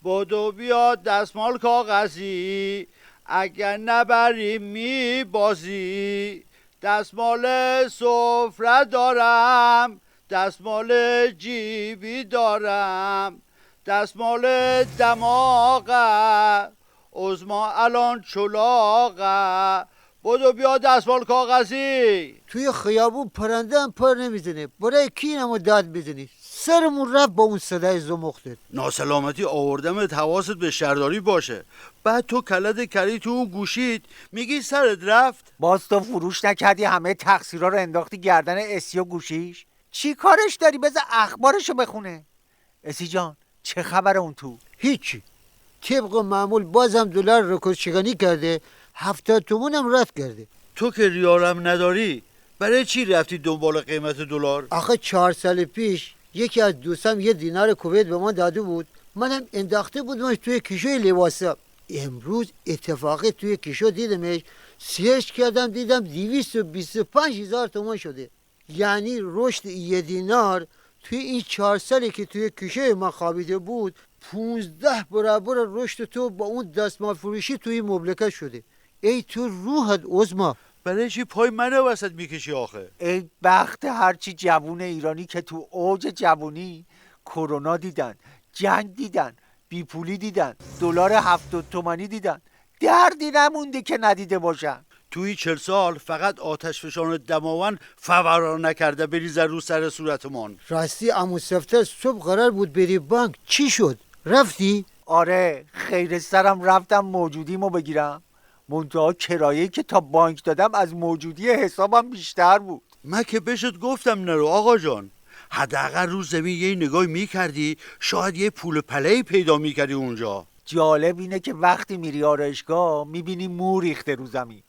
بدو بیا دستمال کاغذی، اگر نبری میبازی. دستمال سفره دارم، دستمال جیبی دارم، دستمال دماغه، عظما الان چلاقه. بدو بیا دستمال کاغذی. توی خیابون پرنده هم پر نمیزنه، برای کی اینمو داد بزنی؟ سرمون رفت با اون صدای زمختت. ناسلامتی آوردمت، حواست به شهرداری باشه. بعد تو کلت کردی تو اون گوشیت، میگی سرت رفت. باز تو فروش نکردی، همه تقصیرها رو انداختی گردن اسی و گوشیش. چی کارش داری؟ بذار اخبارشو بخونه. اسی جان چه خبر اون تو؟ هیچی، طبق معمول بازم دلار رکورد کرده، 70 تومن هم رفت کرده. تو که ریالم نداری، برای چی رفتی دنبال قیمت دلار؟ آخه 4 سال پیش یکی از دوستم یه دینار کویت به ما داده بود، منم انداخته بودمش توی کیشوی لباسا. امروز اتفاقی توی کیشو دیدمش، سرچ کردم دیدم 225,000 تومان شده. یعنی رشد یه دینار توی این 4 سالی که توی کیشوی ما خوابیده بود 15 برابر رشد تو با اون دستمال فروشی توی مملکت شده. ای تو روحت عظما، برای چی پای منو وسط میکشی آخه؟ ای بخت هرچی جوون ایرانی که تو اوج جوونی کرونا دیدن، جنگ دیدن، بیپولی دیدن، دلار 70 تومانی دیدن، دردی نمونده که ندیده باشن. توی 40 سال فقط آتش فشان دماوند فوران نکرده بریزه رو سر صورتمان. راستی عمو سفتر صبح قرار بود بری بانک، چی شد؟ رفتی؟ آره خیر سرم رفتم موجودیمو بگیرم، منتها کرایه‌ای که تا بانک دادم از موجودی حسابم بیشتر بود. من که بهشت گفتم نرو آقا جان، حداقل رو زمین یه نگاه میکردی، شاید یه پول پلهی پیدا میکردی اونجا. جالب اینه که وقتی میری آرایشگاه میبینی مو ریخته رو زمین،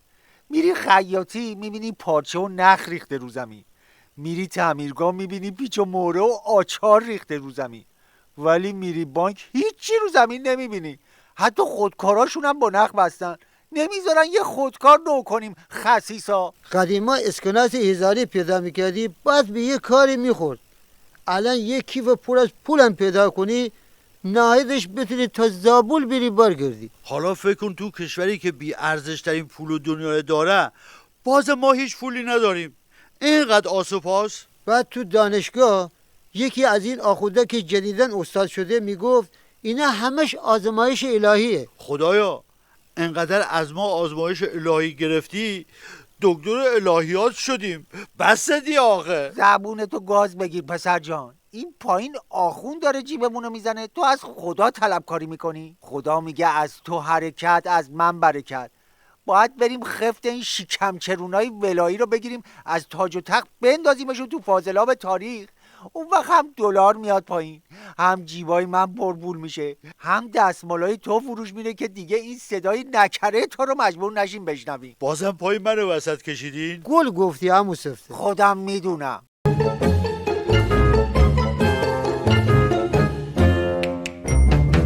میری خیاطی میبینی پارچه و نخ ریخته رو زمین، میری تعمیرگاه میبینی پیچ و موره و آچار ریخته رو زمین، ولی میری بانک هیچی رو زمین نمیبینی. حتی خودکاراشون هم با نخ بستن، نمیذارن یه خودکار نو کنیم خسیسا. قدیما اسکناس هزاری پیدا میکردی بعد به یه کاری میخورد. الان یه کیف پر از پولم پیدا کنی نهایتش بتونی تا زابل بری برگردی. حالا فکر کن تو کشوری که بی ارزش ترین پول دنیا داره، باز ما هیچ پولی نداریم. اینقدر آسوپاس. بعد تو دانشگاه یکی از این آخونده که جدیدن استاد شده میگفت اینا همش آزمایش الهیه. خدایا انقدر از ما آزمایش الهی گرفتی دکتر الهیات شدیم، بس دی آقا. زبونتو گاز بگیر پسر جان، این پایین آخون داره جیبمونو میزنه، تو از خدا طلبکاری میکنی؟ خدا میگه از تو حرکت از من برکت. باید بریم خفت این شکمچرونای ولایی رو بگیریم، از تاج و تخت بندازیمشون تو فاضلاب تاریخ. اون وقت هم دلار میاد پایین، هم جیبای من پرپول میشه، هم دستمالای تو فروش میره که دیگه این صدای نکره تو رو مجبور نشیم بشنویم. بازم پای من وسط کشیدین؟ گل گفتی عمو سفته. خودم میدونم.